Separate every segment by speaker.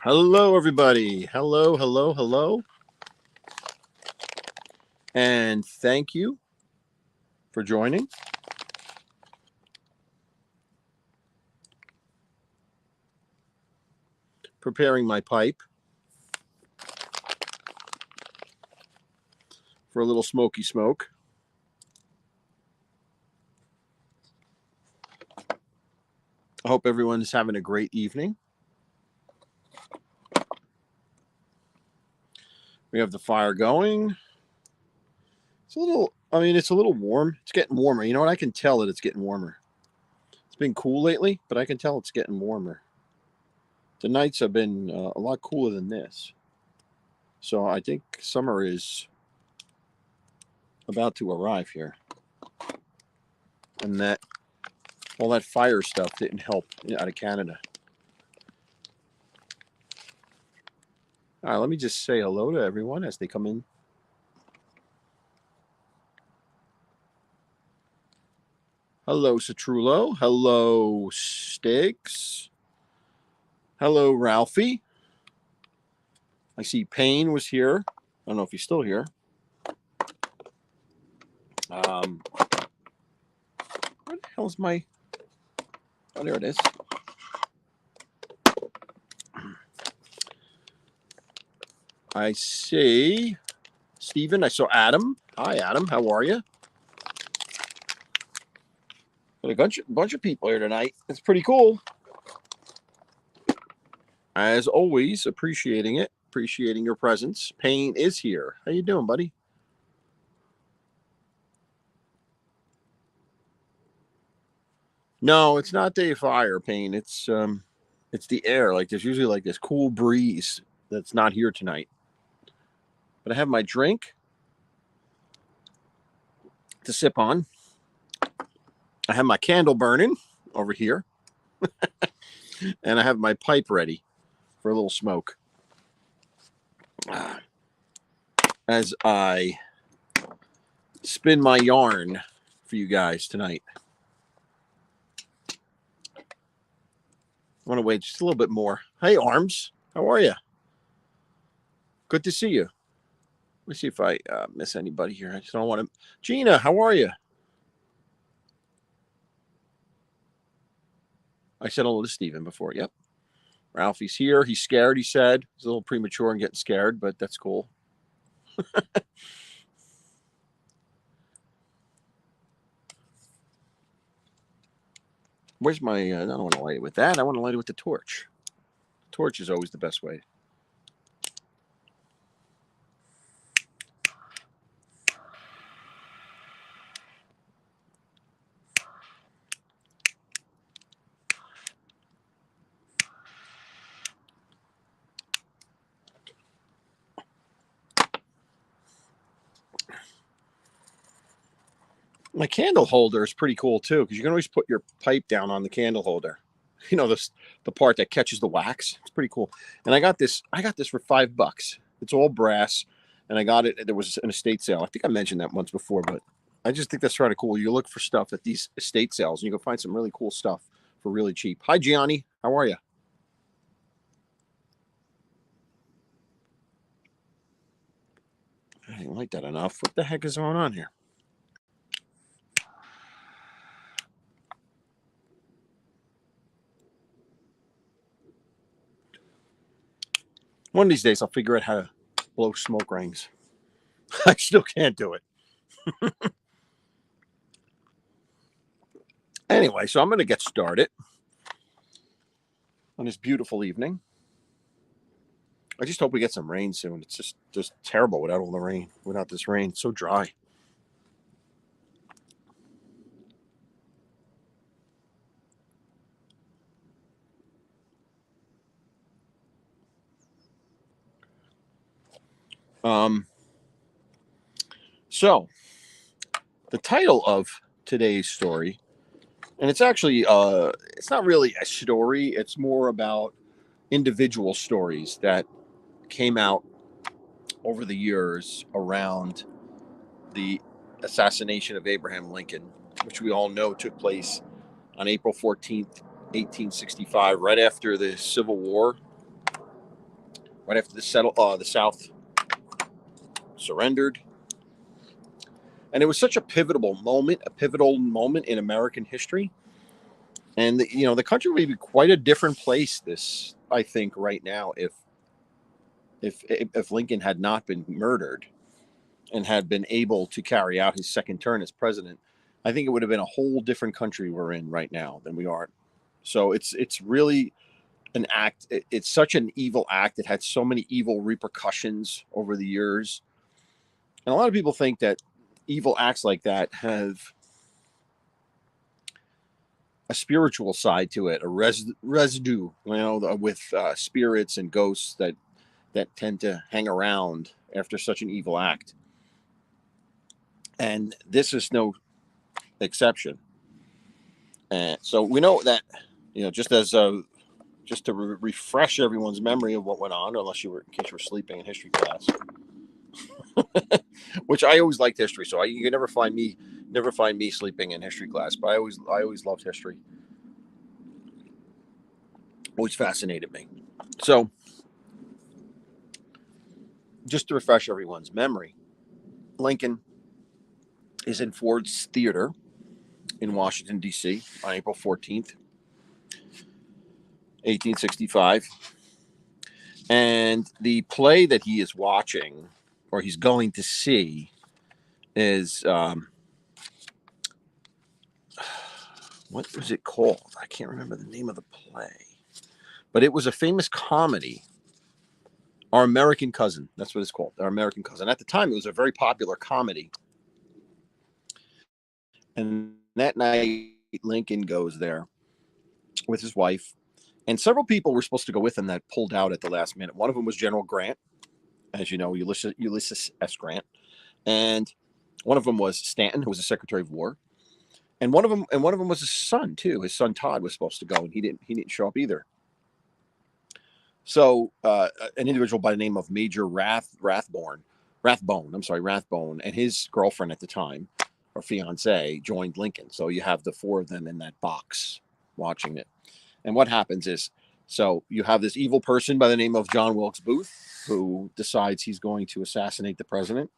Speaker 1: Hello, everybody. Hello, hello, hello. And thank you for joining. Preparing my pipe for a little smoky smoke. I hope everyone's having a great evening. We have the fire going. It's a little warm. It's getting warmer. You know what? I can tell that it's getting warmer. It's been cool lately, but I can tell it's getting warmer. The nights have been a lot cooler than this. So I think summer is about to arrive here. And that all that fire stuff didn't help out of Canada. All right, let me just say hello to everyone as they come in. Hello, Citrullo. Hello, Stiggs. Hello, Ralphie. I see Payne was here. I don't know if he's still here. Where the hell is my... Oh, there it is. I see Stephen. I saw Adam. Hi, Adam. How are you? Got a bunch of people here tonight. It's pretty cool. As always, appreciating it. Appreciating your presence. Payne is here. How you doing, buddy? No, it's not day fire, Payne. It's the air. Like there's usually like this cool breeze that's not here tonight. But I have my drink to sip on. I have my candle burning over here. And I have my pipe ready for a little smoke. As I spin my yarn for you guys tonight. I want to wait just a little bit more. Hey, Arms. How are you? Good to see you. Let me see if I miss anybody here. I just don't want to. Gina, how are you? I said hello to Steven before. Yep. Ralphie's here. He's scared, he said. He's a little premature in getting scared, but that's cool. Where's my... I don't want to light it with that. I want to light it with the torch. The torch is always the best way. My candle holder is pretty cool too, because you can always put your pipe down on the candle holder. You know, the part that catches the wax. It's pretty cool. And I got this for $5. It's all brass, and I got it. There was an estate sale. I think I mentioned that once before, but I just think that's kind of cool. You look for stuff at these estate sales, and you can find some really cool stuff for really cheap. Hi, Gianni. How are you? I didn't like that enough. What the heck is going on here? One of these days, I'll figure out how to blow smoke rings. I still can't do it. Anyway, so I'm going to get started on this beautiful evening. I just hope we get some rain soon. It's just terrible without all the rain, without this rain. It's so dry. So the title of today's story, and it's actually it's not really a story, it's more about individual stories that came out over the years around the assassination of Abraham Lincoln, which we all know took place on April 14th, 1865, right after the Civil War. right after the South surrendered. And it was such a pivotal moment in American history. And the country would be quite a different place, I think, right now, if Lincoln had not been murdered and had been able to carry out his second term as president. I think it would have been a whole different country we're in right now than we are. So it's really an act. It's such an evil act. It had so many evil repercussions over the years. And a lot of people think that evil acts like that have a spiritual side to it, a residue, with spirits and ghosts that tend to hang around after such an evil act. And this is no exception. And so we know that, just to refresh everyone's memory of what went on, in case you were sleeping in history class, which I always liked history. So you can never find me sleeping in history class. But I always loved history. Always fascinated me. So just to refresh everyone's memory, Lincoln is in Ford's Theater in Washington, D.C. on April 14th, 1865. And the play that he is watching, or he's going to see, is, what was it called? I can't remember the name of the play. But it was a famous comedy, Our American Cousin. That's what it's called, Our American Cousin. At the time, it was a very popular comedy. And that night, Lincoln goes there with his wife. And several people were supposed to go with him that pulled out at the last minute. One of them was General Grant, as you know, Ulysses S. Grant. And one of them was Stanton, who was the Secretary of War. And one of them was his son, too. His son Todd was supposed to go, and he didn't show up either. So an individual by the name of Major Rathbone, and his girlfriend at the time, or fiance, joined Lincoln. So you have the four of them in that box watching it. And what happens is, so you have this evil person by the name of John Wilkes Booth, who decides he's going to assassinate the president.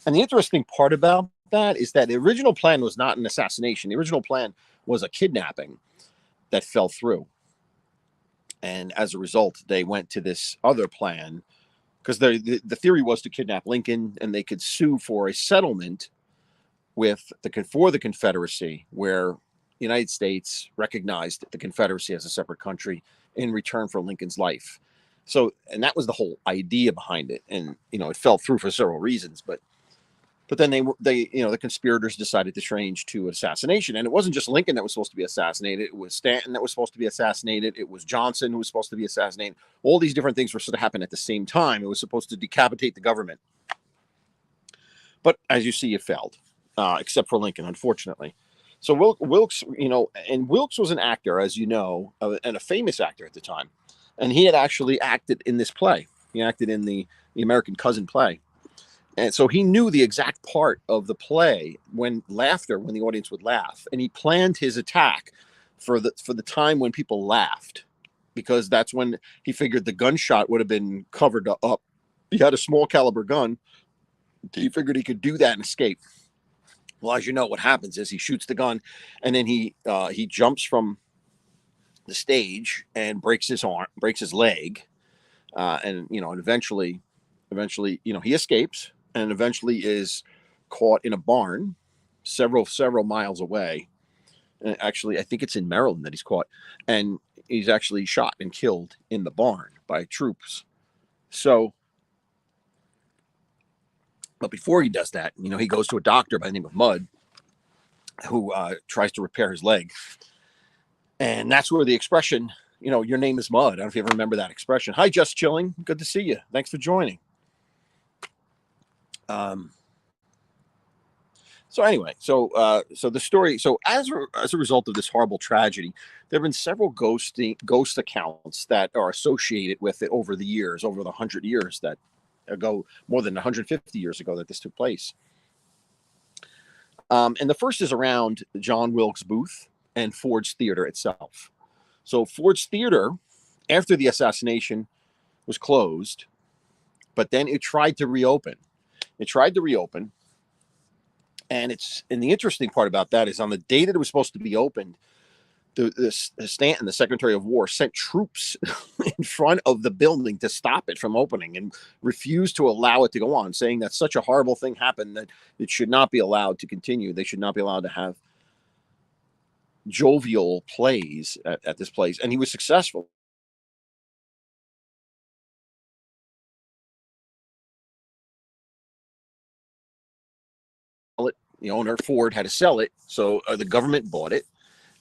Speaker 1: And the interesting part about that is that the original plan was not an assassination. The original plan was a kidnapping that fell through. And as a result, they went to this other plan because the theory was to kidnap Lincoln, and they could sue for a settlement for the Confederacy, where the United States recognized the Confederacy as a separate country in return for Lincoln's life. So, and that was the whole idea behind it. And, it fell through for several reasons, but then the conspirators decided to change to assassination. And it wasn't just Lincoln that was supposed to be assassinated. It was Stanton that was supposed to be assassinated. It was Johnson who was supposed to be assassinated. All these different things were supposed to happen at the same time. It was supposed to decapitate the government. But as you see, it failed, except for Lincoln, unfortunately. So Wilkes, and Wilkes was an actor, as you know, and a famous actor at the time. And he had actually acted in this play. He acted in the American Cousin play. And so he knew the exact part of the play when the audience would laugh. And he planned his attack for the time when people laughed, because that's when he figured the gunshot would have been covered up. He had a small caliber gun. He figured he could do that and escape. Well, as you know, what happens is he shoots the gun, and then he jumps from the stage and breaks his leg, and eventually, he escapes, and eventually is caught in a barn, several miles away. And actually, I think it's in Maryland that he's caught, and he's actually shot and killed in the barn by troops. So. But before he does that, he goes to a doctor by the name of Mudd, who tries to repair his leg. And that's where the expression, your name is Mudd. I don't know if you ever remember that expression. Hi, Just Chilling. Good to see you. Thanks for joining. So anyway, so the story. So as a result of this horrible tragedy, there have been several ghost accounts that are associated with it over the years, over the 100 years that ago, more than 150 years ago that this took place. And the first is around John Wilkes Booth and Ford's Theater itself. So Ford's Theater, after the assassination, was closed, but then it tried to reopen. It tried to reopen. And the interesting part about that is on the day that it was supposed to be opened, Stanton, the Secretary of War, sent troops in front of the building to stop it from opening and refused to allow it to go on, saying that such a horrible thing happened that it should not be allowed to continue. They should not be allowed to have jovial plays at this place. And he was successful. The owner, Ford, had to sell it, so the government bought it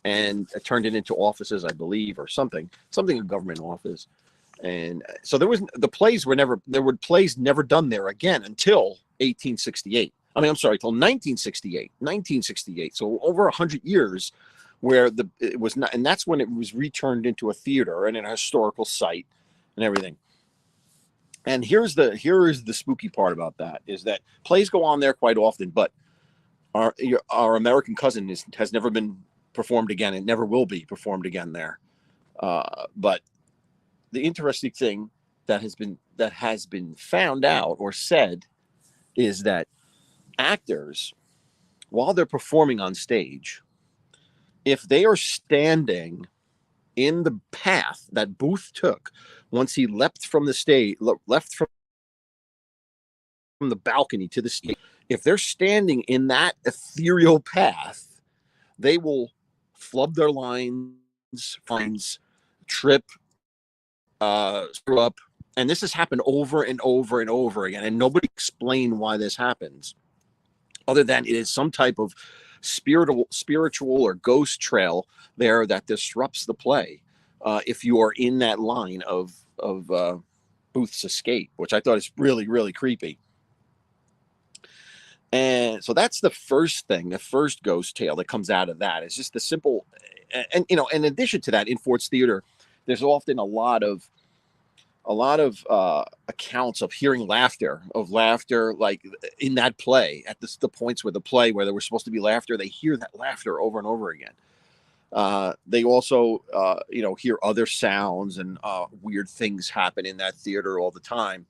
Speaker 1: and turned it into offices, I believe, or something a government office. And so the plays were plays never done there again until 1868. I mean, I'm sorry, until 1968. So over 100 years, where it was not, and that's when it was returned into a theater and a historical site and everything. And here is the spooky part about that, is that plays go on there quite often, but our American Cousin has never been performed again. It never will be performed again there. But the interesting thing that has been found out or said is that actors, while they're performing on stage, if they are standing in the path that Booth took once he left from the stage, left from the balcony to the stage, if they're standing in that ethereal path, they will flub their lines, trip, screw up. And this has happened over and over and over again. And nobody explained why this happens, other than it is some type of spiritual or ghost trail there that disrupts the play. If you are in that line of Booth's escape, which I thought is really, really creepy. And so that's the first ghost tale that comes out of that. It's just the simple, and in addition to that, in Ford's Theater, there's often a lot of accounts of hearing laughter, like in that play at the points where there was supposed to be laughter, they hear that laughter over and over again. They also, hear other sounds and weird things happen in that theater all the time.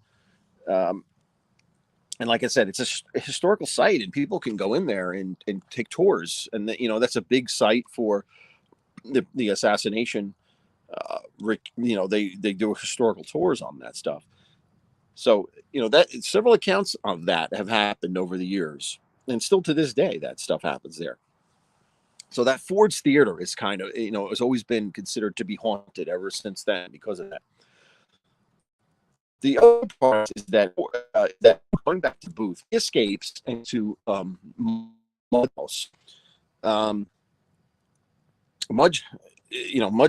Speaker 1: And like I said, it's a historical site, and people can go in there and take tours. And that's a big site for the assassination. They do historical tours on that stuff. So that several accounts of that have happened over the years, and still to this day that stuff happens there. So that Ford's Theater is kind of has always been considered to be haunted ever since then because of that. The other part is that going back to Booth, he escapes into Mud's house. Mud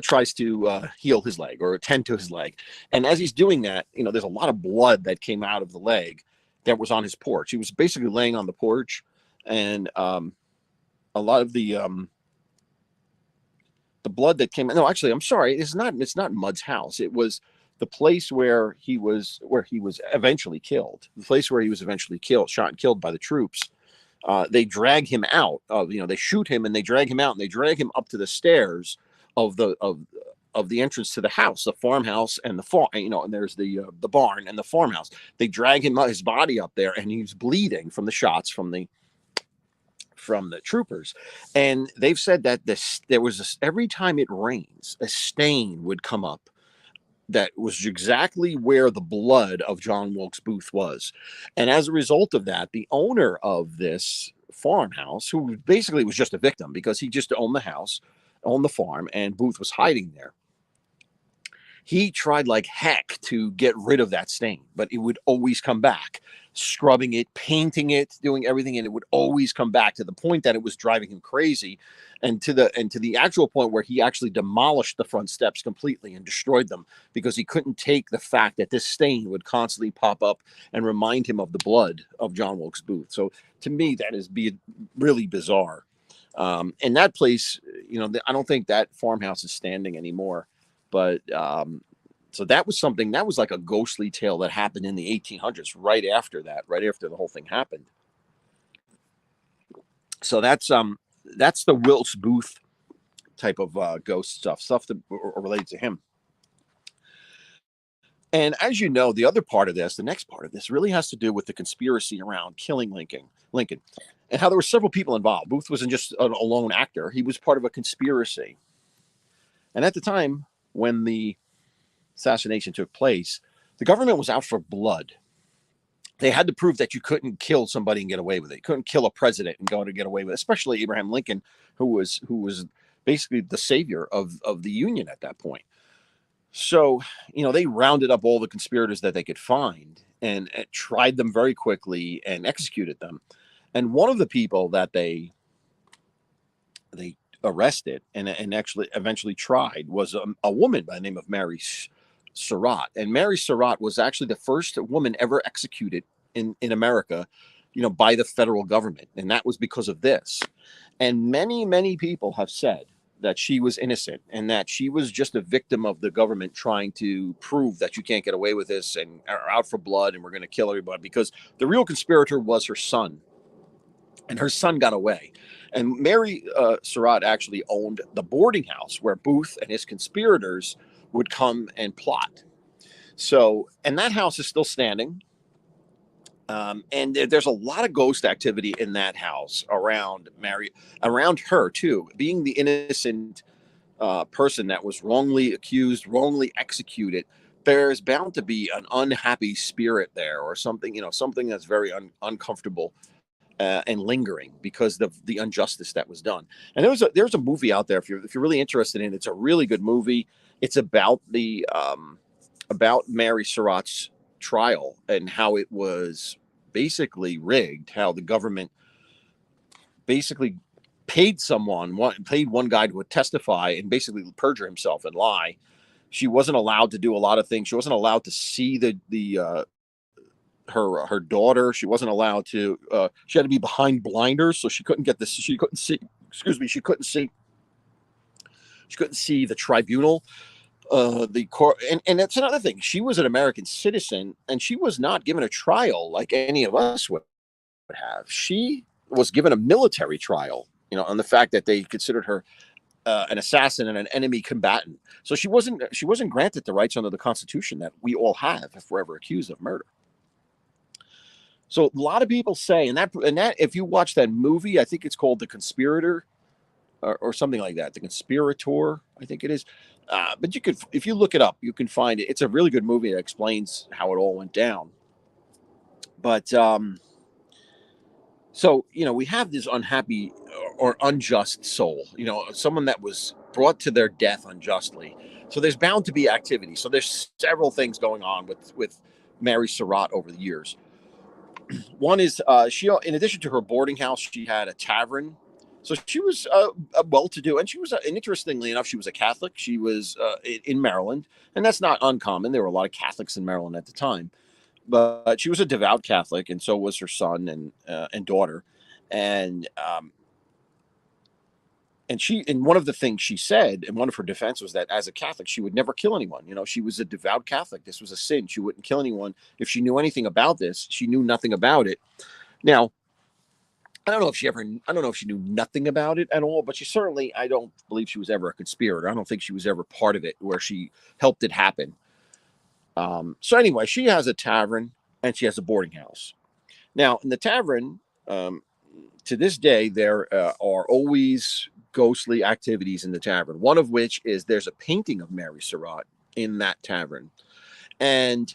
Speaker 1: tries to heal his leg or attend to his leg, and as he's doing that, there's a lot of blood that came out of the leg that was on his porch. He was basically laying on the porch, and a lot of the blood that came. No, actually, I'm sorry. It's not Mud's house. It was the place where he was eventually killed. The place where he was eventually shot and killed by the troops. They drag him out. They shoot him and they drag him out, and they drag him up to the stairs of the entrance to the house, the farmhouse, and the farm. And there's the barn and the farmhouse. They drag his body up there, and he's bleeding from the shots from the troopers. And they've said that every time it rains, a stain would come up that was exactly where the blood of John Wilkes Booth was. And as a result of that, the owner of this farmhouse, who basically was just a victim because he just owned the house, owned the farm, and Booth was hiding there, he tried like heck to get rid of that stain, but it would always come back, scrubbing it, painting it, doing everything, and it would always come back, to the point that it was driving him crazy, and to the actual point where he actually demolished the front steps completely and destroyed them, because he couldn't take the fact that this stain would constantly pop up and remind him of the blood of John Wilkes Booth. So to me, that is really bizarre. And that place, I don't think that farmhouse is standing anymore. But so that was something that was like a ghostly tale that happened in the 1800s, right after the whole thing happened. So that's the Wilkes Booth type of ghost stuff that related to him. And as you know, the other part of this, the next part of this, really has to do with the conspiracy around killing Lincoln, and how there were several people involved. Booth wasn't just a lone actor; he was part of a conspiracy. And at the time when the assassination took place, the government was out for blood. They had to prove that you couldn't kill somebody and get away with it. You couldn't kill a president and go to get away with it, especially Abraham Lincoln, who was basically the savior of the Union at that point. So, they rounded up all the conspirators that they could find and tried them very quickly and executed them. And one of the people that they arrested and actually eventually tried was a woman by the name of Mary Surratt. And Mary Surratt was actually the first woman ever executed in America, by the federal government. And that was because of this. And many, many people have said that she was innocent and that she was just a victim of the government trying to prove that you can't get away with this and are out for blood and we're going to kill everybody, because the real conspirator was her son, and her son got away. And Mary Surratt actually owned the boarding house where Booth and his conspirators would come and plot. So, and that house is still standing. And there's a lot of ghost activity in that house around around her too, being the innocent person that was wrongly accused, wrongly executed. There's bound to be an unhappy spirit there, or something, something that's very uncomfortable and lingering because of the injustice that was done. And there's a movie out there, if you're really interested in it. It's a really good movie. It's about about Mary Surratt's trial and how it was basically rigged, how the government basically paid one guy to testify and basically perjure himself and lie. She wasn't allowed to do a lot of things. She wasn't allowed to see the her daughter. She wasn't allowed to. She had to be behind blinders, so she couldn't get this. She couldn't see. Excuse me. She couldn't see. She couldn't see the tribunal. The court, and that's another thing. She was an American citizen, and she was not given a trial like any of us would have. She was given a military trial, on the fact that they considered her an assassin and an enemy combatant. So she wasn't granted the rights under the Constitution that we all have if we're ever accused of murder. So a lot of people say, and that if you watch that movie, I think it's called The Conspirator, or something like that, The Conspirator, I think it is. But if you look it up, you can find it. It's a really good movie that explains how it all went down. But so we have this unhappy or unjust soul, someone that was brought to their death unjustly. So there's bound to be activity. So there's several things going on with Mary Surratt over the years. One is she, in addition to her boarding house, she had a tavern. So she was well-to-do, and she was, and interestingly enough, she was a Catholic. She was in Maryland, and that's not uncommon. There were a lot of Catholics in Maryland at the time, but she was a devout Catholic, and so was her son and daughter, and and one of the things she said, and one of her defense was that as a Catholic, she would never kill anyone. She was a devout Catholic. This was a sin. She wouldn't kill anyone. If she knew anything about this, she knew nothing about it. Now, I don't know if she knew nothing about it at all, but I don't believe she was ever a conspirator. I don't think she was ever part of it where she helped it happen. So anyway, she has a tavern and she has a boarding house. Now, in the tavern, to this day, there are always ghostly activities in the tavern. One of which is there's a painting of Mary Surratt in that tavern. And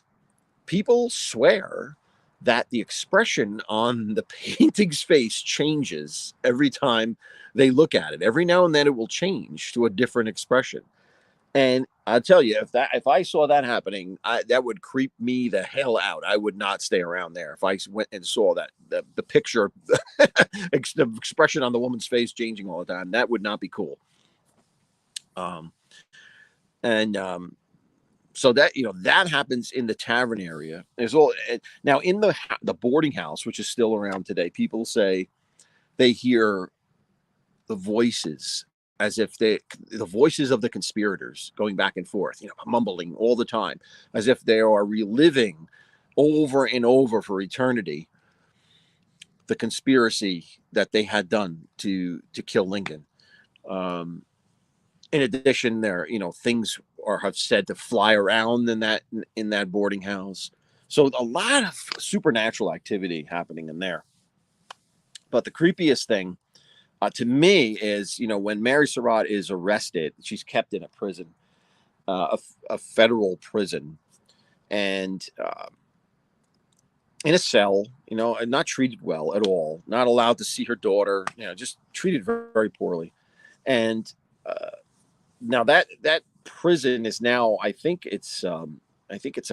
Speaker 1: people swear that the expression on the painting's face changes every time they look at it. Every now and then it will change to a different expression. And I'll tell you, if I saw that happening, that would creep me the hell out. I would not stay around there. If I went and saw that the picture, the expression on the woman's face changing all the time, that would not be cool. And so that that happens in the tavern area. There's all now in the boarding house, which is still around today. People say they hear the voices, as if the voices of the conspirators going back and forth, mumbling all the time, as if they are reliving over and over for eternity the conspiracy that they had done to kill Lincoln. In addition, there things or have said to fly around in that boarding house. So a lot of supernatural activity happening in there. But the creepiest thing to me is, when Mary Surratt is arrested, she's kept in a prison, a federal prison, and in a cell, and not treated well at all, not allowed to see her daughter, just treated very, very poorly. And now that prison is now, I think it's a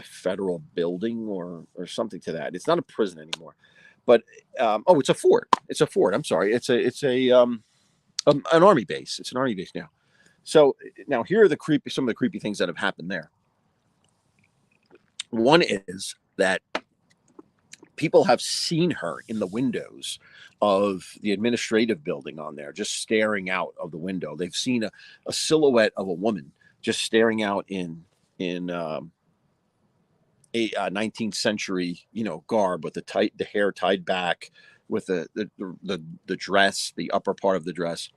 Speaker 1: federal building or something to that. It's not a prison anymore, but it's a fort. It's a fort. I'm sorry. It's an army base. It's an army base now. So now here are some of the creepy things that have happened there. One is that people have seen her in the windows of the administrative building on there, just staring out of the window. They've seen a silhouette of a woman just staring out in a 19th century, garb with the hair tied back, with the dress, the upper part of the dress.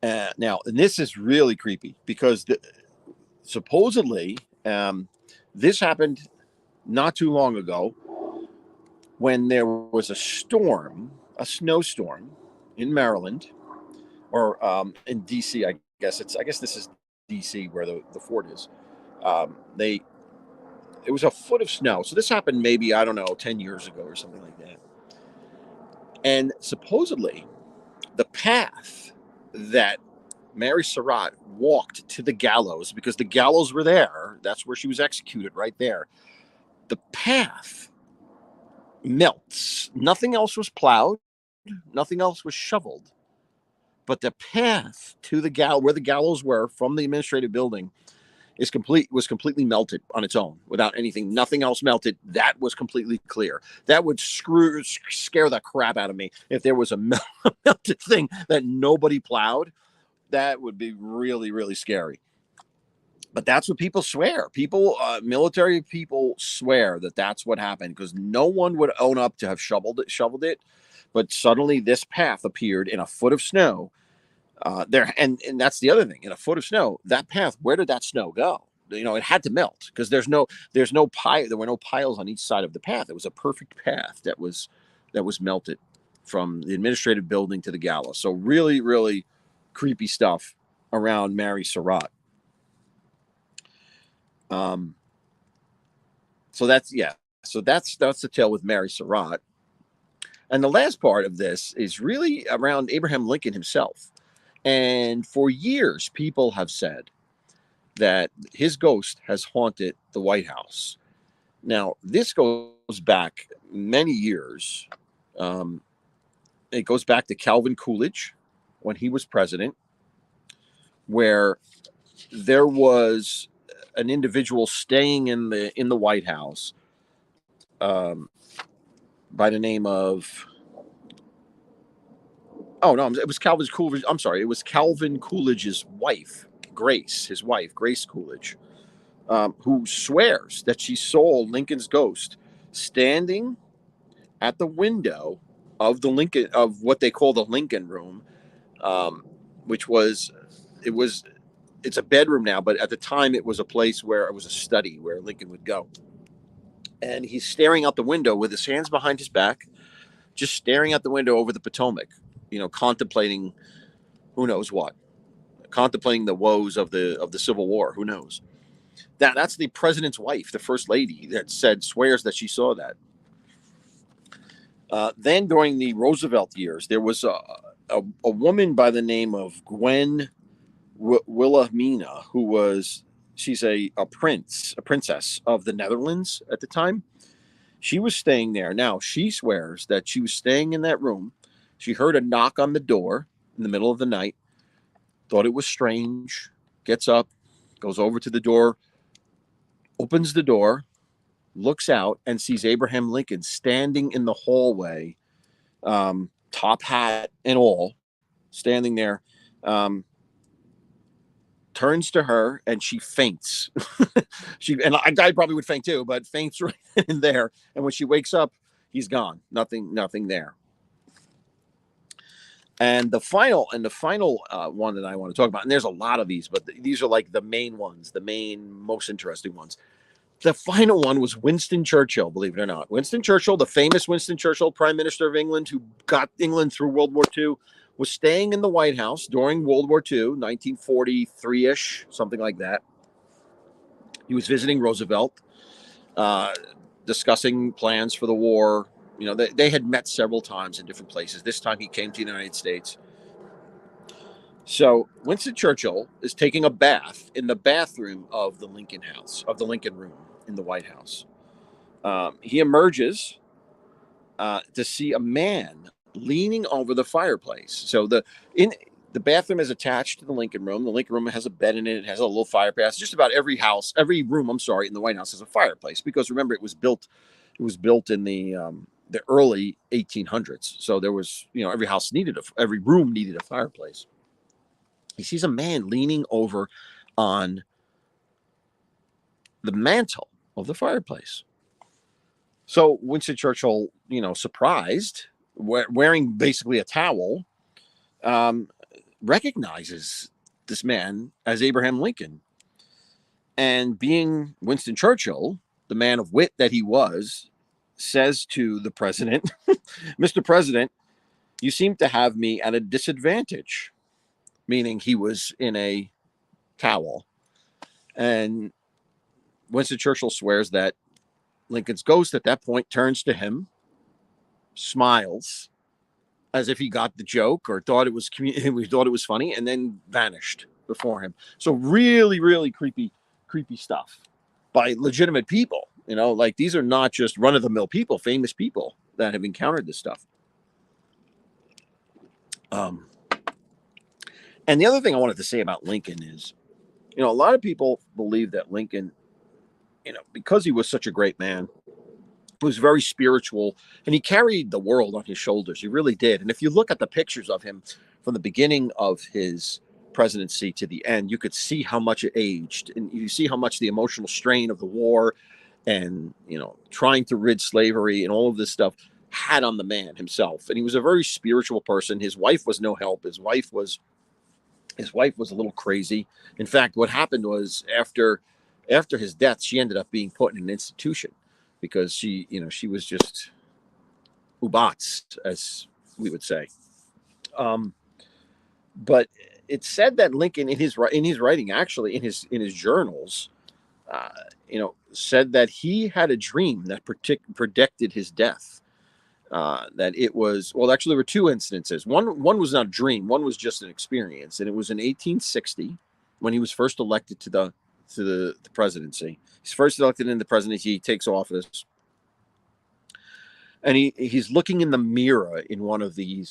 Speaker 1: Now, and this is really creepy because supposedly this happened not too long ago when there was a snowstorm in Maryland, or in DC. I guess this is DC where the fort is. It was a foot of snow. So this happened maybe, I don't know, 10 years ago or something like that. And supposedly the path that Mary Surratt walked to the gallows, because the gallows were there, that's where she was executed, right there. The path melts. Nothing else was plowed. Nothing else was shoveled. But the path to where the gallows were from the administrative building was completely melted on its own, without anything. Nothing else melted. That was completely clear. That would scare the crap out of me if there was a melted thing that nobody plowed. That would be really, really scary. But that's what people swear. Military people swear that that's what happened, because no one would own up to have shoveled it. But suddenly this path appeared in a foot of snow. There, and that's the other thing. In a foot of snow, that path, where did that snow go? It had to melt, because there were no piles on each side of the path. It was a perfect path that was melted from the administrative building to the gallows. So really, really creepy stuff around Mary Surratt. So that's the tale with Mary Surratt. And the last part of this is really around Abraham Lincoln himself. And for years, people have said that his ghost has haunted the White House. Now, this goes back many years. It goes back to Calvin Coolidge, when he was president, where there was an individual staying in the White House by the name of, it was Calvin Coolidge. I'm sorry, it was Calvin Coolidge's wife, Grace, Grace Coolidge, who swears that she saw Lincoln's ghost standing at the window of what they call the Lincoln Room, which it's a bedroom now, but at the time it was a place where it was a study where Lincoln would go. And he's staring out the window with his hands behind his back, just staring out the window over the Potomac, contemplating who knows what, contemplating the woes of the Civil War. Who knows? That's the president's wife, the first lady, that swears that she saw that. Then during the Roosevelt years, there was a woman by the name of Gwen Wilhelmina, she's a princess of the Netherlands at the time. She was staying there. Now, she swears that she was staying in that room. She heard a knock on the door in the middle of the night, thought it was strange, gets up, goes over to the door, opens the door, looks out, and sees Abraham Lincoln standing in the hallway, top hat and all, standing there. Turns to her and she faints. I probably would faint too, but faints right in there. And when she wakes up, he's gone. Nothing there. And the final one that I want to talk about, and there's a lot of these, but these are like the main ones, the main most interesting ones. The final one was Winston Churchill, believe it or not. Winston Churchill, the famous Winston Churchill, Prime Minister of England, who got England through World War II, was staying in the White House during World War II, 1943-ish, something like that. He was visiting Roosevelt, discussing plans for the war. You know, they had met several times in different places. This time he came to the United States. So Winston Churchill is taking a bath in the bathroom of the Lincoln House, of the Lincoln Room in the White House. He emerges to see a man leaning over the fireplace. So the bathroom is attached to the Lincoln Room. The Lincoln Room has a bed in it. It has a little fireplace. Just about every room, in the White House has a fireplace, because remember, it was built in the early 1800s. So there was, every room needed a fireplace. He sees a man leaning over on the mantle of the fireplace. So Winston Churchill, surprised, wearing basically a towel, recognizes this man as Abraham Lincoln. And being Winston Churchill, the man of wit that he was, says to the president, Mr. President, you seem to have me at a disadvantage, meaning he was in a towel. And Winston Churchill swears that Lincoln's ghost at that point turns to him, smiles as if he got the joke or thought it was funny, and then vanished before him. So really, really creepy stuff by legitimate people. Like, these are not just run-of-the-mill people, famous people that have encountered this stuff. And the other thing I wanted to say about Lincoln is, a lot of people believe that Lincoln, because he was such a great man, was very spiritual, and he carried the world on his shoulders. He really did. And if you look at the pictures of him from the beginning of his presidency to the end, you could see how much it aged, and you see how much the emotional strain of the war and, trying to rid slavery and all of this stuff had on the man himself. And he was a very spiritual person. His wife was no help. His wife was a little crazy. In fact, what happened was, after his death, she ended up being put in an institution, because she was just ubats, as we would say. But it's said that Lincoln, in his writing, actually in his journals, said that he had a dream that predicted his death. That it was, well, actually, there were two instances. One was not a dream. One was just an experience, and it was in 1860 when he was first elected to the presidency. He's first elected in the presidency. He takes office, and he's looking in the mirror in one of the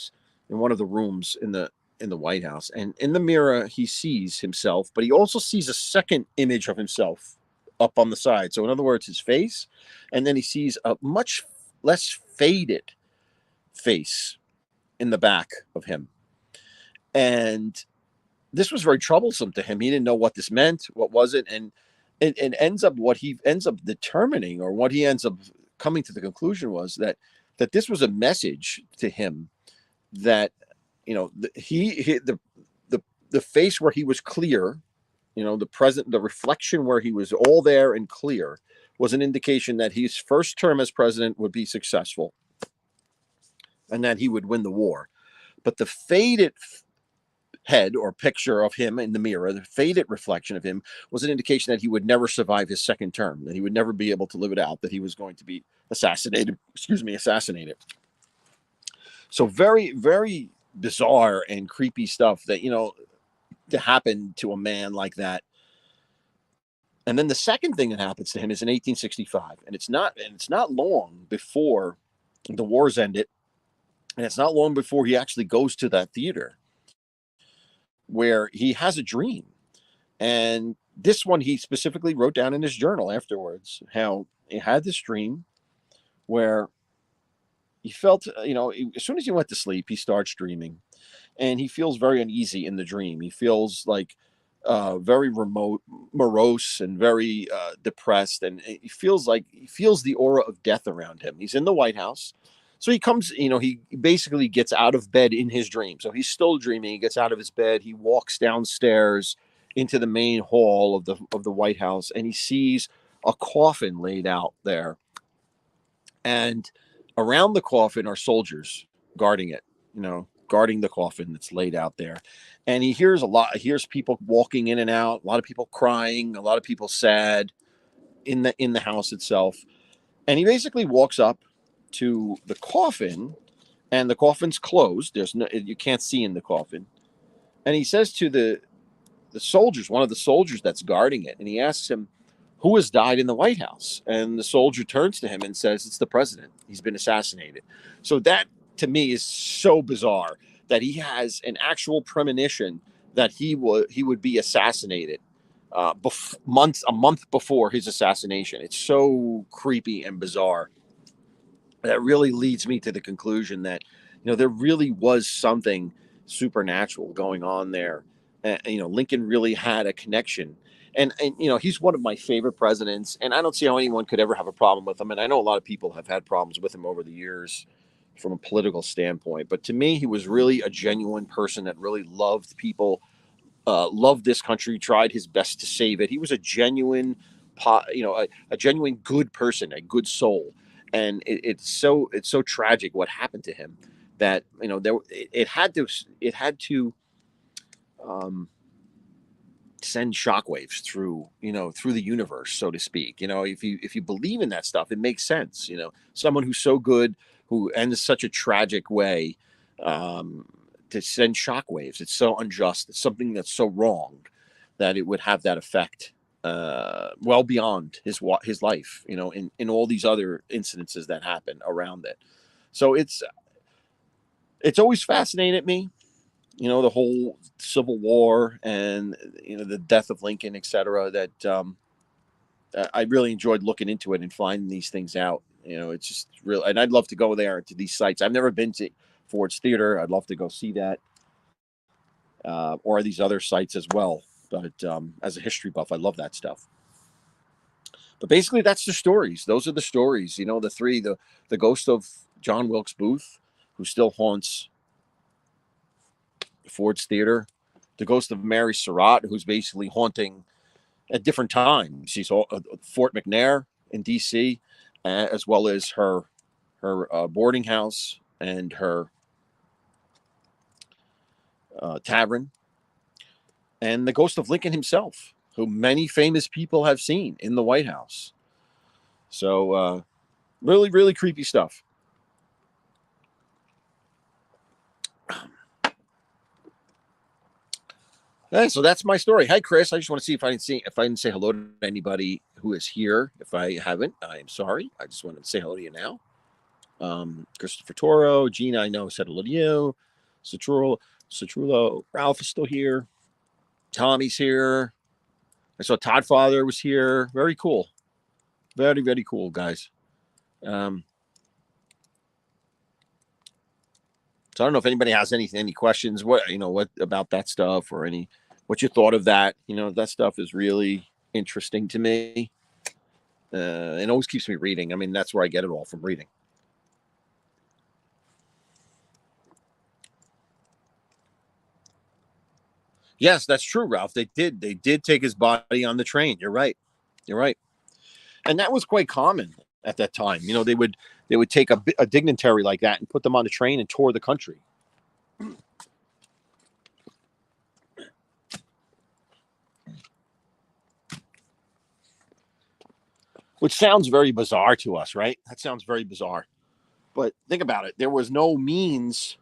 Speaker 1: rooms in the White House, and in the mirror he sees himself, but he also sees a second image of himself up on the side. So in other words, his face, and then he sees a much less faded face in the back of him. And this was very troublesome to him. He didn't know what this meant. What was it? And it ends up, what he ends up determining, or what he ends up coming to the conclusion, was that this was a message to him that, the face where he was clear, the reflection where he was all there and clear, was an indication that his first term as president would be successful and that he would win the war. But the faded head or picture of him in the mirror, the faded reflection of him, was an indication that he would never survive his second term, that he would never be able to live it out, that he was going to be assassinated. So very, very bizarre and creepy stuff that, to happen to a man like that. And then the second thing that happens to him is in 1865, and it's not long before the wars ended, and it's not long before he actually goes to that theater where he has a dream. And this one he specifically wrote down in his journal afterwards, how he had this dream where he felt, as soon as he went to sleep, he starts dreaming, and he feels very uneasy in the dream. He feels like very morose, and very depressed, and he feels the aura of death around him. He's in the White House, So he comes, he basically gets out of bed in his dream. So he's still dreaming. He gets out of his bed. He walks downstairs into the main hall of the White House, and he sees a coffin laid out there, and around the coffin are soldiers guarding it. Guarding the coffin that's laid out there. And he hears people walking in and out, a lot of people crying, a lot of people sad in the house itself. And he basically walks up to the coffin, and the coffin's closed. You can't see in the coffin. And he says to the soldiers, one of the soldiers that's guarding it, and he asks him, "Who has died in the White House?" And the soldier turns to him and says, "It's the president. He's been assassinated." So that, to me, is so bizarre that he has an actual premonition that he would be assassinated a month before his assassination. It's so creepy and bizarre. That really leads me to the conclusion that there really was something supernatural going on there. Lincoln really had a connection, and he's one of my favorite presidents, and I don't see how anyone could ever have a problem with him. And I know a lot of people have had problems with him over the years from a political standpoint, but to me, he was really a genuine person that really loved people, loved this country, tried his best to save it. He was a genuine, a genuine good person, a good soul. And it's so tragic what happened to him, that it had to um, send shockwaves through the universe, so to speak. If you believe in that stuff, it makes sense. Someone who's so good, who ends such a tragic way, um, to send shockwaves. It's so unjust. It's something that's so wrong that it would have that effect, well beyond his life. In all these other incidences that happen around it. So it's always fascinated me, the whole Civil War, and the death of Lincoln, etc. That I really enjoyed looking into it and finding these things out. It's just real, and I'd love to go there to these sites. I've never been to Ford's Theater. I'd love to go see that, or these other sites as well. But as a history buff, I love that stuff. But basically, that's the stories. Those are the stories. The three: the ghost of John Wilkes Booth, who still haunts Ford's Theater; the ghost of Mary Surratt, who's basically haunting at different times. She's Fort McNair in D.C., as well as her boarding house and her tavern, and the ghost of Lincoln himself, who many famous people have seen in the White House. So really, really creepy stuff. Yeah, so that's my story. Hi, Chris. I just want to see if I didn't say hello to anybody who is here. If I haven't, I am sorry. I just wanted to say hello to you now. Christopher Toro, Gina, I know, said hello to you. Satrulo, Ralph is still here. Tommy's here. I saw Todd Father was here. Very cool. Very, very cool, guys. So I don't know if anybody has any questions. What about that stuff, or what you thought of that? That stuff is really interesting to me. It always keeps me reading. I mean, that's where I get it all from, reading. Yes, that's true, Ralph. They did take his body on the train. You're right. You're right. And that was quite common at that time. They would take a dignitary like that and put them on a train and tour the country. Which sounds very bizarre to us, right? That sounds very bizarre. But think about it. There was no means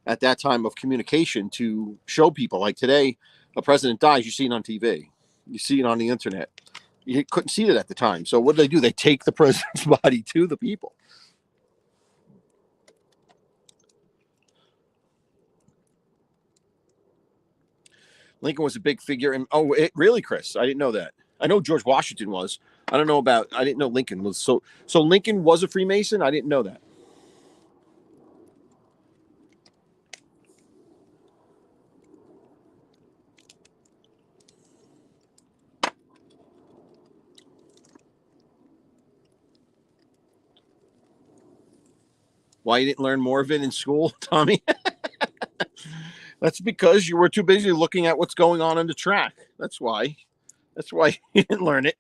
Speaker 1: at that time of communication to show people. Like today, a president dies, you see it on TV, you see it on the internet. You couldn't see it at the time. So what do? They take the president's body to the people. Lincoln was a big figure. And really, Chris? I didn't know that. I know George Washington was. I don't know about. I didn't know Lincoln was. So Lincoln was a Freemason. I didn't know that. Why you didn't learn more of it in school, Tommy? That's because you were too busy looking at what's going on the track. That's why. That's why you didn't learn it.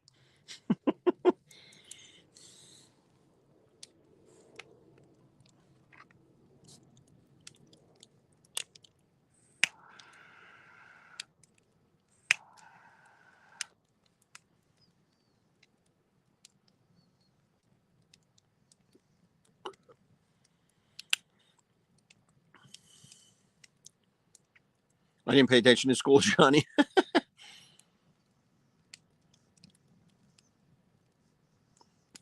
Speaker 1: I didn't pay attention to school, Johnny.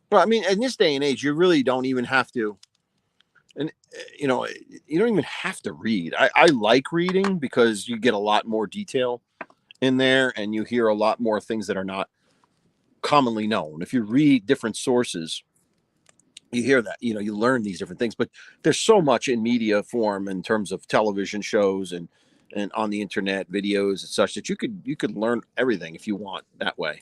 Speaker 1: Well, I mean, in this day and age, you really don't even have to. And, you know, you don't even have to read. I like reading because you get a lot more detail in there and you hear a lot more things that are not commonly known. If you read different sources, you hear that, you know, you learn these different things. But there's so much in media form in terms of television shows and on the internet videos and such that you could learn everything if you want that way.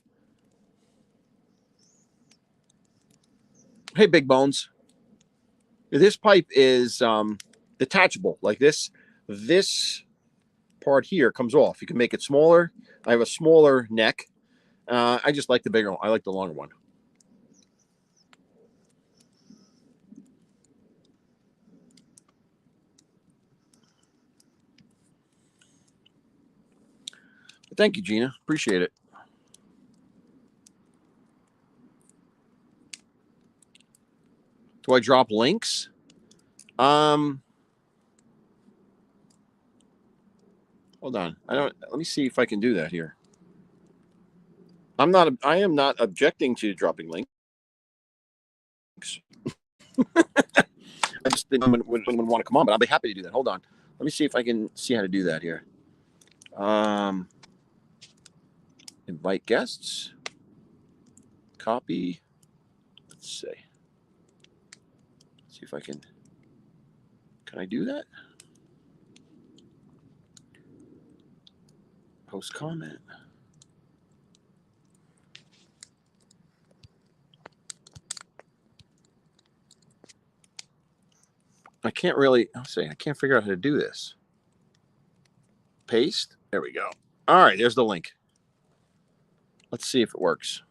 Speaker 1: Hey, Big Bones. This pipe is detachable like this. This part here comes off. You can make it smaller. I have a smaller neck. I just like the bigger one. I like the longer one. Thank you, Gina. Appreciate it. Do I drop links? Hold on. I don't. Let me see if I can do that here. I am not objecting to dropping links. I just think someone would want to come on, but I'll be happy to do that. Hold on. Let me see if I can see how to do that here. Invite guests. Copy. Let's see. See if I can. Can I do that? Post comment. I can't really. I'll say I can't figure out how to do this. Paste. There we go. All right. There's the link. Let's see if it works.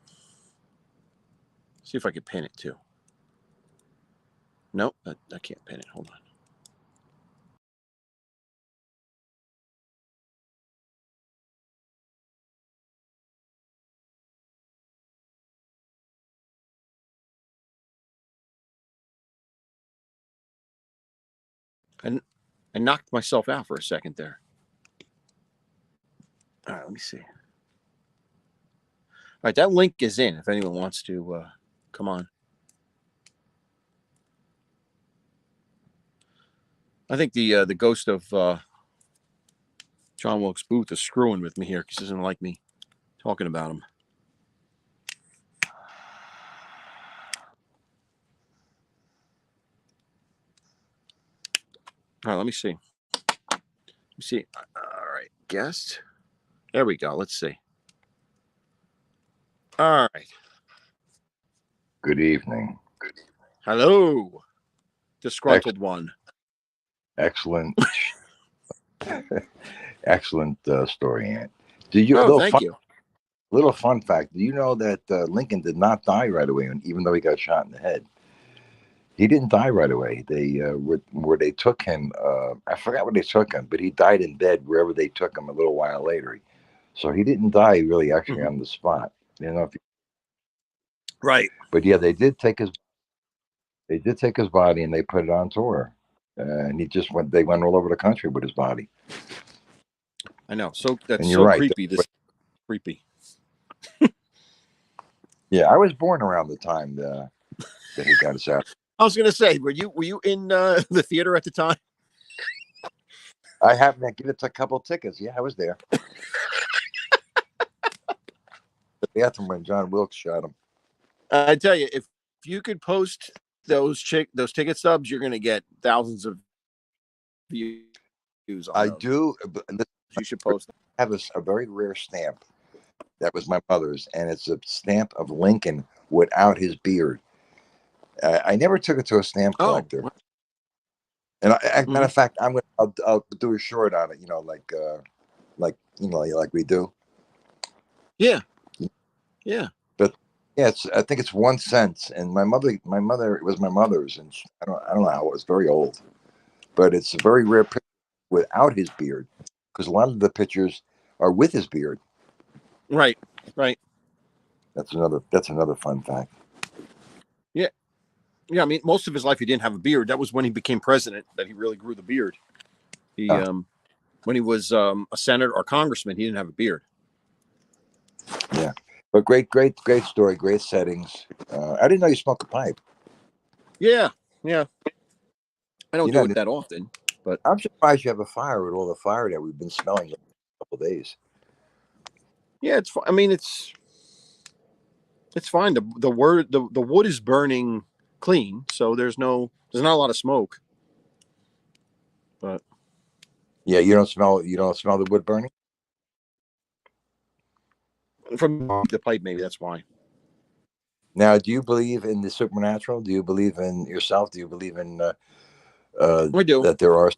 Speaker 1: See if I can pin it too. Nope, I can't pin it. Hold on. And I knocked myself out for a second there. All right, let me see. All right, that link is in if anyone wants to come on. I think the ghost of John Wilkes Booth is screwing with me here because he doesn't like me talking about him. All right, let me see. Let me see. All right, guest. There we go. Let's see. All right.
Speaker 2: Good evening.
Speaker 1: Hello, disgruntled one.
Speaker 2: Excellent. Excellent story, Ant. Did you?
Speaker 1: Thank you.
Speaker 2: Little fun fact. Do you know that Lincoln did not die right away, even though he got shot in the head? He didn't die right away. They where they took him. I forgot where they took him, but he died in bed wherever they took him a little while later. So he didn't die really actually on the spot. You know,
Speaker 1: Right.
Speaker 2: But yeah, they did take his body and they put it on tour, and he just went. They went all over the country with his body.
Speaker 1: I know. So that's
Speaker 2: and you're
Speaker 1: so
Speaker 2: right.
Speaker 1: creepy. This creepy.
Speaker 2: Yeah, I was born around the time that he got us out.
Speaker 1: I was gonna say, were you in the theater at the time?
Speaker 2: I happened to get a couple tickets. Yeah, I was there. The bathroom when John Wilkes shot him.
Speaker 1: I tell you, if you could post those ticket stubs, you're gonna get thousands of views. On those.
Speaker 2: Do.
Speaker 1: You should post them.
Speaker 2: I have a very rare stamp. That was my mother's, and it's a stamp of Lincoln without his beard. I never took it to a stamp collector. And matter
Speaker 1: Hmm.
Speaker 2: of fact, I'll do a short on it. Like we do.
Speaker 1: Yeah, yeah.
Speaker 2: But yeah, I think it's 1 cent. And my mother, it was my mother's, and I don't know how it was, very old. But it's a very rare picture without his beard, because a lot of the pictures are with his beard.
Speaker 1: Right, right.
Speaker 2: That's another fun fact.
Speaker 1: Yeah, yeah. I mean, most of his life he didn't have a beard. That was when he became president that he really grew the beard. He
Speaker 2: Yeah,
Speaker 1: when he was a senator or congressman, he didn't have a beard.
Speaker 2: yeah. But great story, great settings. I didn't know you smoked a pipe.
Speaker 1: Yeah, yeah. I don't
Speaker 2: You
Speaker 1: do
Speaker 2: know,
Speaker 1: it that often, but
Speaker 2: I'm surprised you have a fire with all the fire that we've been smelling the last couple of days.
Speaker 1: yeah, it's. I mean, it's fine. The wood is burning clean, so there's not a lot of smoke. But
Speaker 2: Yeah, you don't smell the wood burning.
Speaker 1: from the pipe, maybe that's why.
Speaker 2: Now, do you believe in the supernatural? Do you believe in yourself? Do you believe in
Speaker 1: I do.
Speaker 2: that there are,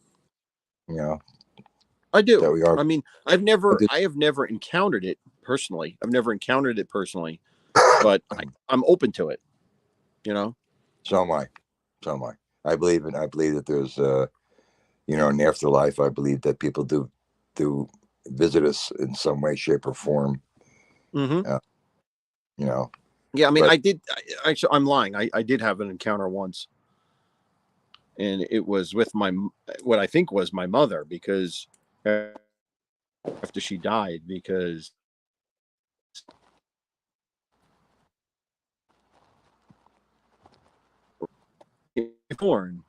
Speaker 2: you know,
Speaker 1: I do.
Speaker 2: that we are?
Speaker 1: I mean, I have never encountered it personally. I've never encountered it personally, but I'm open to it. You know.
Speaker 2: So am I. So am I. I believe that there's an afterlife. I believe that people do visit us in some way, shape, or form.
Speaker 1: Hmm.
Speaker 2: Uh, you know,
Speaker 1: Yeah. I mean,
Speaker 2: but
Speaker 1: I did. Actually, I'm lying. I did have an encounter once, and it was with what I think was my mother because after she died because born.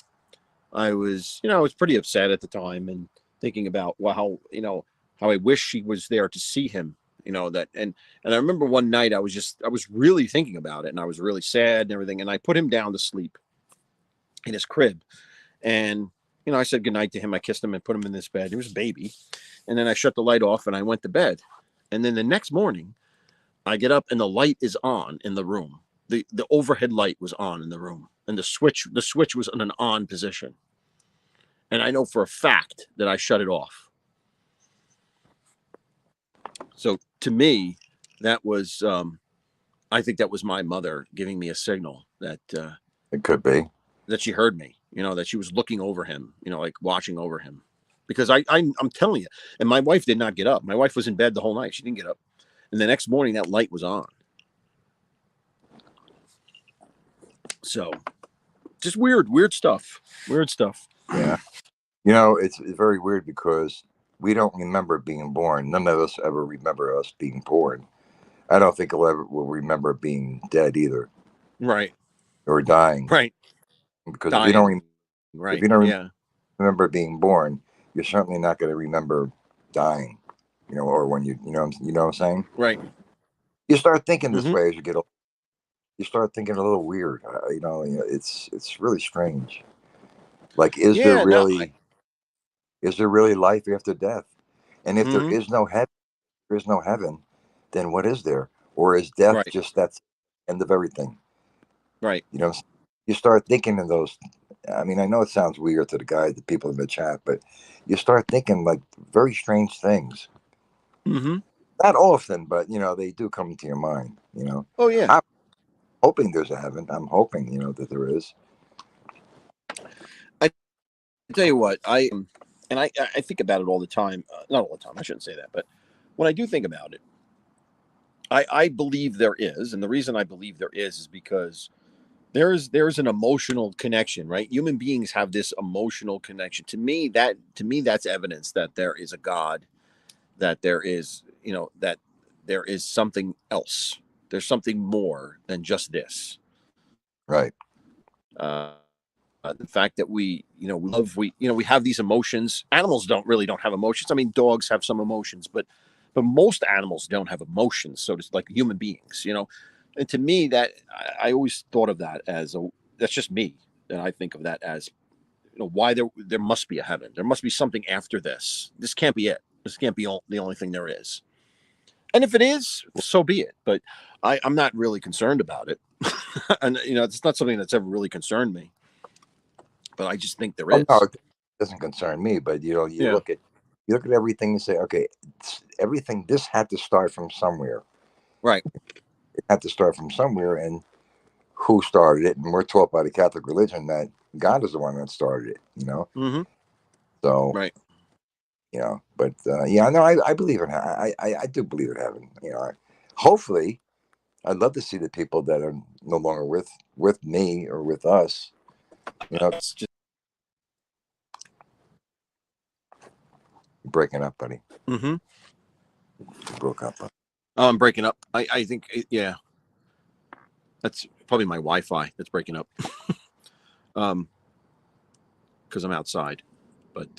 Speaker 1: I was pretty upset at the time and thinking about wow, how I wish she was there to see him. That and I remember one night I was really thinking about it and I was really sad and everything and I put him down to sleep in his crib and I said goodnight to him. I kissed him and put him in this bed. He was a baby, and then I shut the light off and I went to bed. And then the next morning, I get up and the light is on in the room. The overhead light was on in the room, and the switch was in an on position. And I know for a fact that I shut it off. So to me, that was I think that was my mother giving me a signal
Speaker 2: it could be.
Speaker 1: that she heard me. That she was looking over him. Like watching over him. Because I'm telling you, and my wife did not get up. My wife was in bed the whole night. She didn't get up, and the next morning that light was on. So just weird stuff. Weird stuff.
Speaker 2: Yeah. It's very weird because we don't remember being born. None of us ever remember us being born. I don't think we'll remember being dead either,
Speaker 1: Right.
Speaker 2: or dying.
Speaker 1: Right.
Speaker 2: Because
Speaker 1: Dying.
Speaker 2: if
Speaker 1: Right.
Speaker 2: you don't
Speaker 1: Yeah.
Speaker 2: remember being born, you're certainly not going to remember dying. Or when you know what I'm saying.
Speaker 1: Right.
Speaker 2: You start thinking this
Speaker 1: Mm-hmm.
Speaker 2: way as you get older. You start thinking a little weird. It's really strange. Like,
Speaker 1: Yeah. No.
Speaker 2: is there really life after death? And if there
Speaker 1: Mm-hmm.
Speaker 2: is no heaven, there is no heaven, then what is there? Or is death
Speaker 1: Right.
Speaker 2: just that's end of everything?
Speaker 1: Right.
Speaker 2: You know, you start thinking of those. I mean, I know it sounds weird to the people in the chat, but you start thinking like very strange things.
Speaker 1: Mm-hmm.
Speaker 2: Not often, but they do come into your mind.
Speaker 1: Oh yeah.
Speaker 2: I'm hoping there's a heaven. I'm hoping that there is.
Speaker 1: I tell you what, and I think about it all the time. Not all the time. I shouldn't say that, but when I do think about it, I believe there is, and the reason I believe there is because there's an emotional connection, right? Human beings have this emotional connection. To me that's evidence that there is a God, that there is that there is something else. There's something more than just this.
Speaker 2: Right.
Speaker 1: Uh, the fact that we love, we have these emotions. Animals don't have emotions. I mean, dogs have some emotions, but most animals don't have emotions. So it's like human beings. And to me, that I always thought of that as that's just me. And I think of that as why there must be a heaven. There must be something after this. This can't be it. This can't be the only thing there is. And if it is, so be it. But I'm not really concerned about it. And it's not something that's ever really concerned me. but I just think there
Speaker 2: Oh no,
Speaker 1: is.
Speaker 2: it doesn't concern me. But you know,
Speaker 1: Yeah.
Speaker 2: you look at everything and say, okay, everything. This had to start from somewhere.
Speaker 1: Right.
Speaker 2: It had to start from somewhere, and who started it? And we're taught by the Catholic religion that God is the one that started it. You know,
Speaker 1: Mm-hmm.
Speaker 2: so
Speaker 1: Right.
Speaker 2: you know. But yeah, no, I believe in. I do believe in heaven. You know, hopefully, I'd love to see the people that are no longer with me or with us. You know,
Speaker 1: It's just.
Speaker 2: breaking up, buddy.
Speaker 1: Mm-hmm.
Speaker 2: You broke up.
Speaker 1: Oh, I'm breaking up. I think yeah. That's probably my Wi-Fi that's breaking up. Because I'm outside. But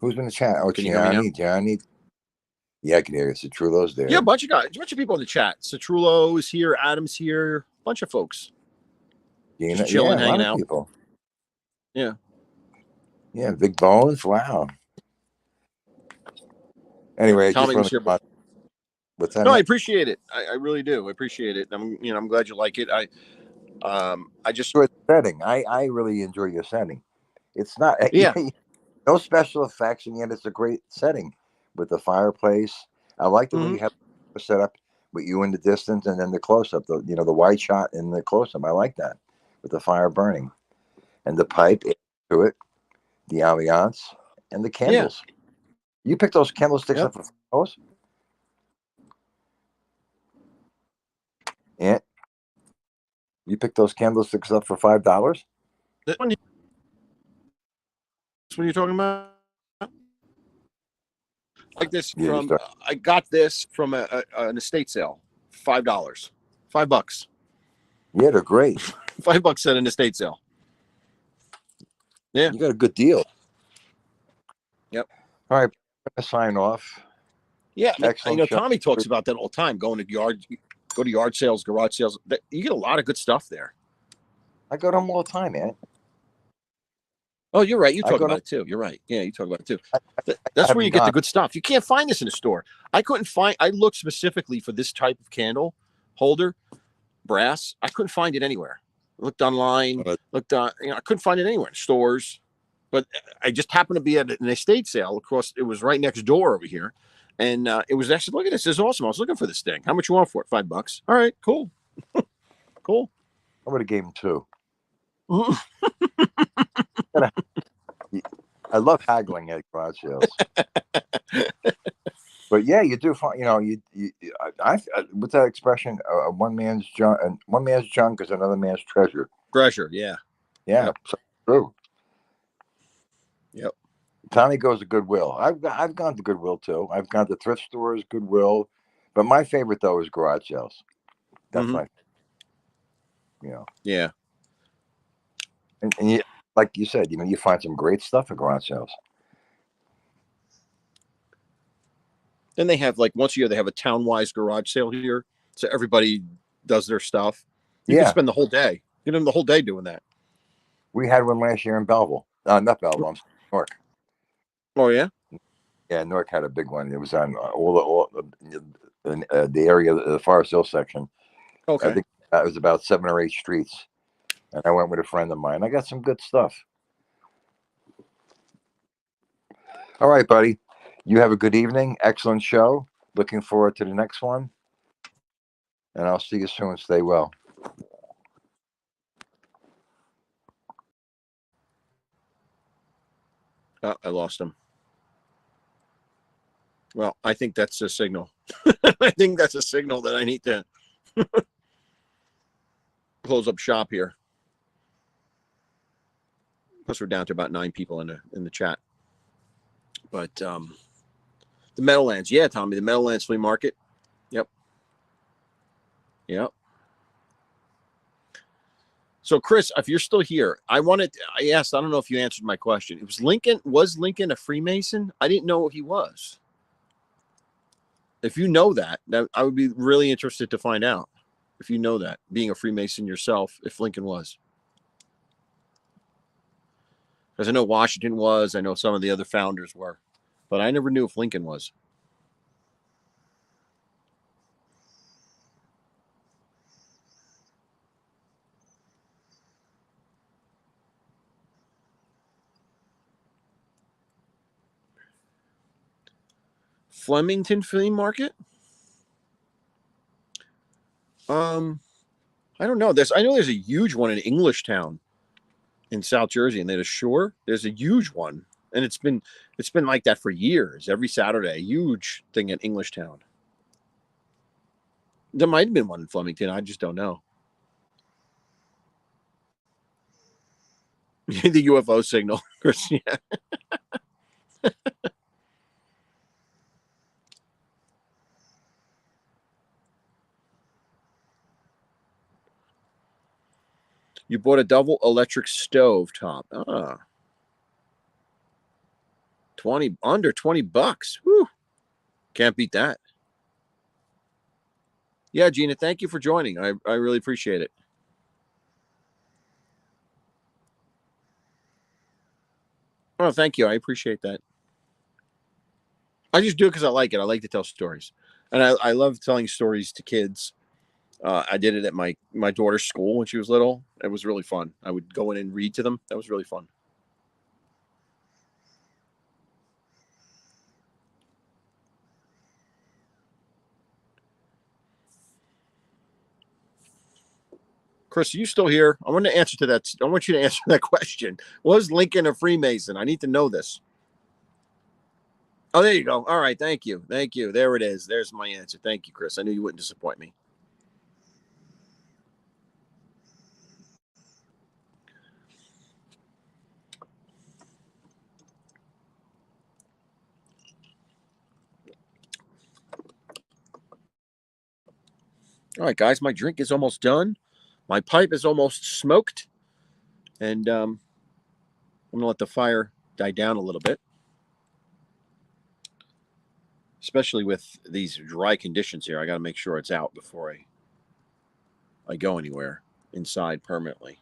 Speaker 2: Who's in the chat? Oh,
Speaker 1: can you hear me now?
Speaker 2: Gianni. Yeah, I can hear you. Citrulo's
Speaker 1: Yeah, a
Speaker 2: there.
Speaker 1: bunch of guys, a bunch of people in the chat. Citrullo is here, Adam's here, a bunch of folks just
Speaker 2: Gina,
Speaker 1: chilling,
Speaker 2: yeah, a lot
Speaker 1: hanging
Speaker 2: of
Speaker 1: out.
Speaker 2: people.
Speaker 1: Yeah.
Speaker 2: Yeah, Big Bones. Wow.
Speaker 1: Yep.
Speaker 2: Anyway, I just
Speaker 1: Tommy was
Speaker 2: want
Speaker 1: here.
Speaker 2: to. What's that,
Speaker 1: No, I
Speaker 2: man?
Speaker 1: appreciate it. I really do. I appreciate it. I'm glad you like it. I just,
Speaker 2: Good setting. I really enjoy your setting. It's not
Speaker 1: yeah.
Speaker 2: no special effects, and yet it's a great setting with the fireplace. I like the way
Speaker 1: Mm-hmm.
Speaker 2: you have it set up with you in the distance and then the close up. The wide shot in the close up. I like that with the fire burning and the pipe to it, the ambiance, and the
Speaker 1: Yeah.
Speaker 2: candles. You pick those candlesticks
Speaker 1: Yep.
Speaker 2: up for those, and you pick those candlesticks up for $5.
Speaker 1: This one, you're talking about? Like this
Speaker 2: Yeah, you
Speaker 1: from,
Speaker 2: start.
Speaker 1: I got this from an estate sale. $5. $5.
Speaker 2: Yeah, they're great.
Speaker 1: $5 at an estate sale. Yeah.
Speaker 2: You got a good deal.
Speaker 1: Yep.
Speaker 2: All right, I'm gonna sign off.
Speaker 1: Yeah,
Speaker 2: Excellent show.
Speaker 1: Tommy talks about that all the time. Go to yard sales, garage sales. You get a lot of good stuff there.
Speaker 2: I go to them all the time, man.
Speaker 1: Oh, you're right. You
Speaker 2: I
Speaker 1: talk
Speaker 2: go
Speaker 1: about
Speaker 2: to.
Speaker 1: it too. You're right. Yeah, you talk about it too.
Speaker 2: I
Speaker 1: That's where
Speaker 2: haven't
Speaker 1: you get the
Speaker 2: gone.
Speaker 1: good stuff. You can't find this in a store. I couldn't find. I looked specifically for this type of candle holder, brass. I couldn't find it anywhere. Looked online. Looked on. I couldn't find it anywhere in stores. But I just happened to be at an estate sale across. It was right next door over here, and it was actually, look at this. This is awesome. I was looking for this thing. How much you want for it? $5. All right, cool, cool.
Speaker 2: I would have gave him two.
Speaker 1: Mhm.
Speaker 2: I love haggling at garage sales. But yeah, you do find, what's that expression? One man's junk, and one man's junk is another man's treasure.
Speaker 1: Treasure, yeah.
Speaker 2: Yeah,
Speaker 1: Yep.
Speaker 2: so true.
Speaker 1: Yep.
Speaker 2: Tommy goes to Goodwill. I've gone to Goodwill too. I've gone to thrift stores, Goodwill, but my favorite though is garage sales. That's
Speaker 1: Mm-hmm.
Speaker 2: my, you know,
Speaker 1: Yeah.
Speaker 2: and you, like you said, you find some great stuff at garage sales.
Speaker 1: Then they have, like, once a year they have a town-wise garage sale here, so everybody does their stuff. You can
Speaker 2: Yeah,
Speaker 1: spend the whole day. You know, the whole day doing that.
Speaker 2: we had one last year in Belleville. Not Belleville, Newark.
Speaker 1: Oh yeah.
Speaker 2: Yeah, Newark had a big one. It was on the area of the Forest Hill section. I
Speaker 1: Okay.
Speaker 2: think it was about 7 or 8 streets, and I went with a friend of mine. I got some good stuff. All right, buddy. You have a good evening. Excellent show. Looking forward to the next one, and I'll see you soon. Stay well.
Speaker 1: Oh, I lost him. Well, I think that's a signal. I think that's a signal that I need to close up shop here. Plus, we're down to about 9 people in the chat. But the Meadowlands, yeah, Tommy, the Meadowlands flea market. Yep. Yep. So, Chris, if you're still here, I asked, I don't know if you answered my question. Was Lincoln a Freemason? I didn't know he was. If you know that I would be really interested to find out if you know that, being a Freemason yourself, if Lincoln was. Because I know Washington was, I know some of the other founders were, but I never knew if Lincoln was. Flemington Flea Market. I don't know. I know there's a huge one in Englishtown in South Jersey, and then ashore there's a huge one, and it's been like that for years. Every Saturday, a huge thing at Englishtown. There might have been one in Flemington. I just don't know. The UFO signal, Chris. Yeah. You bought a double electric stove top. 20 under $20. Whew. Can't beat that. Yeah, Gina, thank you for joining. I really appreciate it. Oh, thank you. I appreciate that. I just do it because I like it. I like to tell stories. And I love telling stories to kids. I did it at my daughter's school when she was little. It was really fun. I would go in and read to them. That was really fun. Chris, are you still here? I want to answer to that. I want you to answer that question. Was Lincoln a Freemason? I need to know this. Oh, there you go. All right. Thank you. Thank you. There it is. There's my answer. Thank you, Chris. I knew you wouldn't disappoint me. All right, guys. My drink is almost done. My pipe is almost smoked. And I'm going to let the fire die down a little bit. Especially with these dry conditions here. I got to make sure it's out before I go anywhere inside permanently.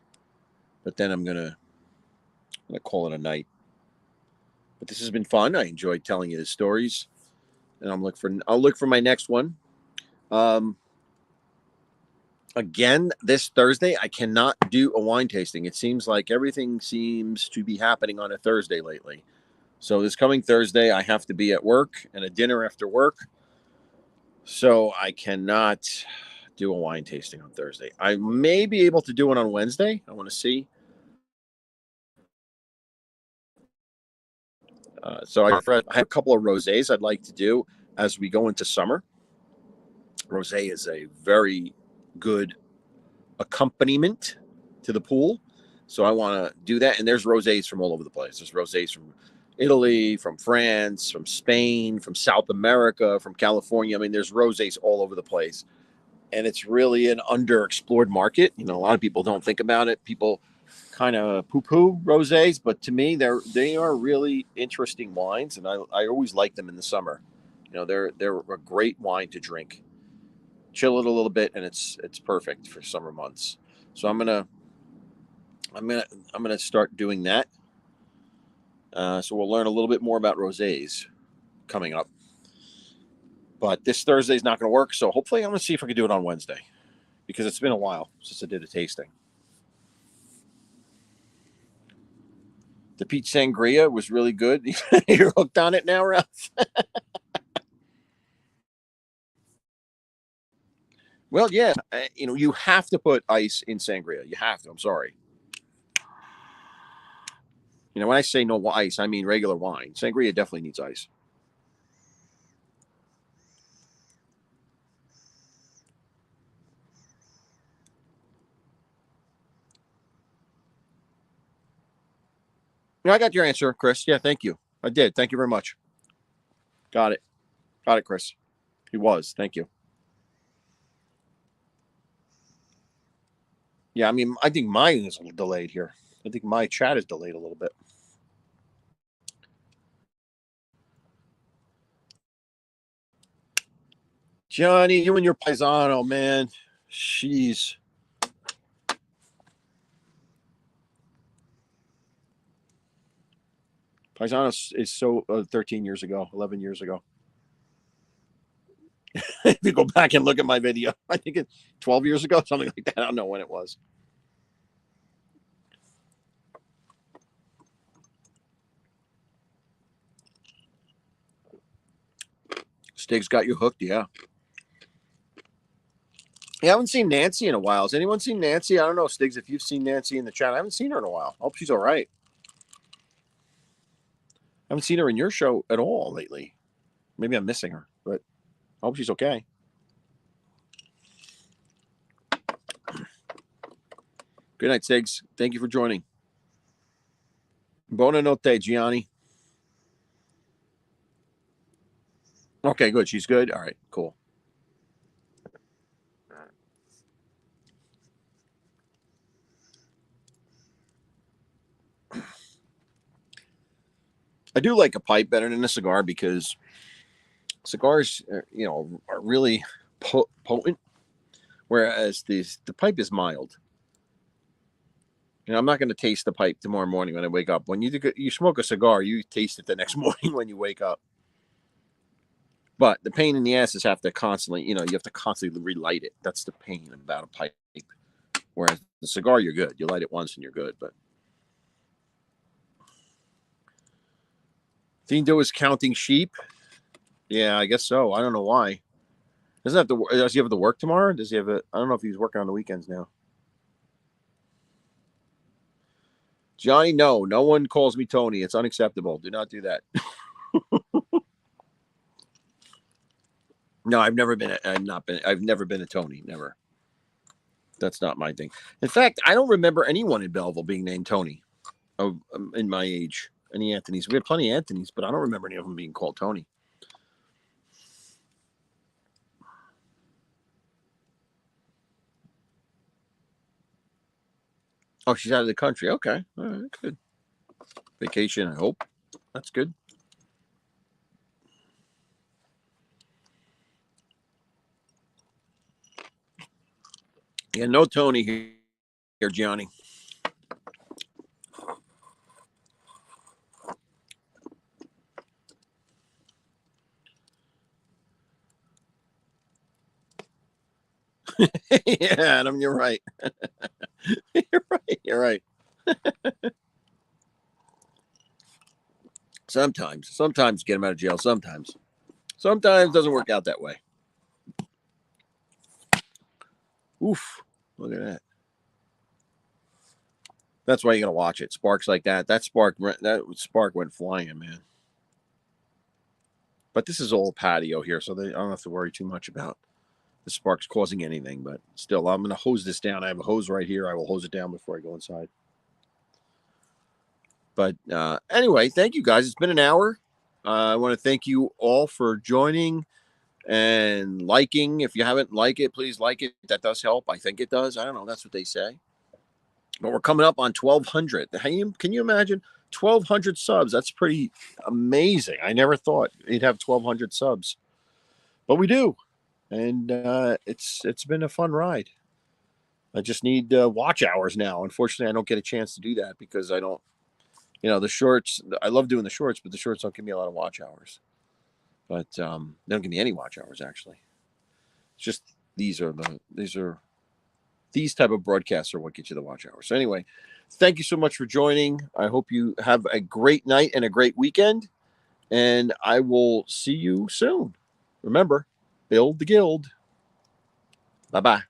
Speaker 1: But then I'm going to call it a night. But this has been fun. I enjoyed telling you the stories. And I'll look for my next one. Again, this Thursday, I cannot do a wine tasting. It seems like everything seems to be happening on a Thursday lately. So this coming Thursday, I have to be at work and a dinner after work. So I cannot do a wine tasting on Thursday. I may be able to do it on Wednesday. I want to see. So I have a couple of rosés I'd like to do as we go into summer. Rosé is a very good accompaniment to the pool. So I want to do that. And there's rosés from all over the place. There's rosés from Italy, from France, from Spain, from South America, from California. I mean, there's rosés all over the place. And it's really an underexplored market. You know, a lot of people don't think about it. People kind of poo-poo rosés, but to me, they are really interesting wines, and I always like them in the summer. You know, they're a great wine to drink. Chill it a little bit, and it's perfect for summer months. So I'm gonna start doing that. So we'll learn a little bit more about rosés coming up. But this Thursday is not going to work, so hopefully I'm going to see if I can do it on Wednesday, because it's been a while since I did a tasting. The peach sangria was really good. You're hooked on it now, Ralph? Well, yeah. You know, you have to put ice in sangria. You have to. I'm sorry. You know, when I say no ice, I mean regular wine. Sangria definitely needs ice. I got your answer, Chris. Yeah, thank you. I did. Thank you very much. Got it. Got it, Chris. He was. Thank you. Yeah, I mean, I think mine is a little delayed here. I think my chat is delayed a little bit. Johnny, you and your paisano, man. Jeez. Paisano is so 13 years ago, 11 years ago. If you go back and look at my video, I think it's 12 years ago, something like that. I don't know when it was. Stig's got you hooked, yeah. I haven't seen Nancy in a while. Has anyone seen Nancy? I don't know, Stiggs, if you've seen Nancy in the chat. I haven't seen her in a while. I hope she's all right. I haven't seen her in your show at all lately. Maybe I'm missing her, but I hope she's okay. Good night, Stiggs. Thank you for joining. Buona notte, Gianni. Okay, good. She's good. All right, cool. I do like a pipe better than a cigar because cigars, are really potent, whereas the pipe is mild. I'm not going to taste the pipe tomorrow morning when I wake up. When you smoke a cigar, you taste it the next morning when you wake up. But the pain in the ass is have to constantly, you have to constantly relight it. That's the pain about a pipe. Whereas the cigar, you're good. You light it once and you're good. But Thindo is counting sheep. Yeah, I guess so. I don't know why. Does he have to work tomorrow? Does he have I don't know if he's working on the weekends now. Johnny, no one calls me Tony. It's unacceptable. Do not do that. No, I've never been a Tony. Never. That's not my thing. In fact, I don't remember anyone in Belleville being named Tony in my age. Any Anthonys. We had plenty of Anthonys, but I don't remember any of them being called Tony. Oh, she's out of the country. Okay. All right, good. Vacation, I hope. That's good. Yeah, no Tony here, Gianni. Yeah, Adam, you're right. You're right. Sometimes get him out of jail. Sometimes doesn't work out that way. Oof! Look at that. That's why you gotta watch it. Sparks like that. That spark went flying, man. But this is all patio here, so I don't have to worry too much about the sparks causing anything. But still, I'm gonna hose this down. I have a hose right here. I will hose it down before I go inside. But anyway, thank you guys. It's been an hour. I want to thank you all for joining and liking. If you haven't liked it, please like it. That does help. I think it does. I don't know. That's what they say. But we're coming up on 1,200. Can you imagine 1,200 subs? That's pretty amazing. I never thought you'd have 1,200 subs, but we do, and it's been a fun ride. I just need watch hours now. Unfortunately, I don't get a chance to do that because I don't. The shorts. I love doing the shorts, but the shorts don't give me a lot of watch hours. But they don't give me any watch hours actually. It's just these type of broadcasts are what get you the watch hours. So anyway, thank you so much for joining. I hope you have a great night and a great weekend, and I will see you soon. Remember, build the guild. Bye-bye.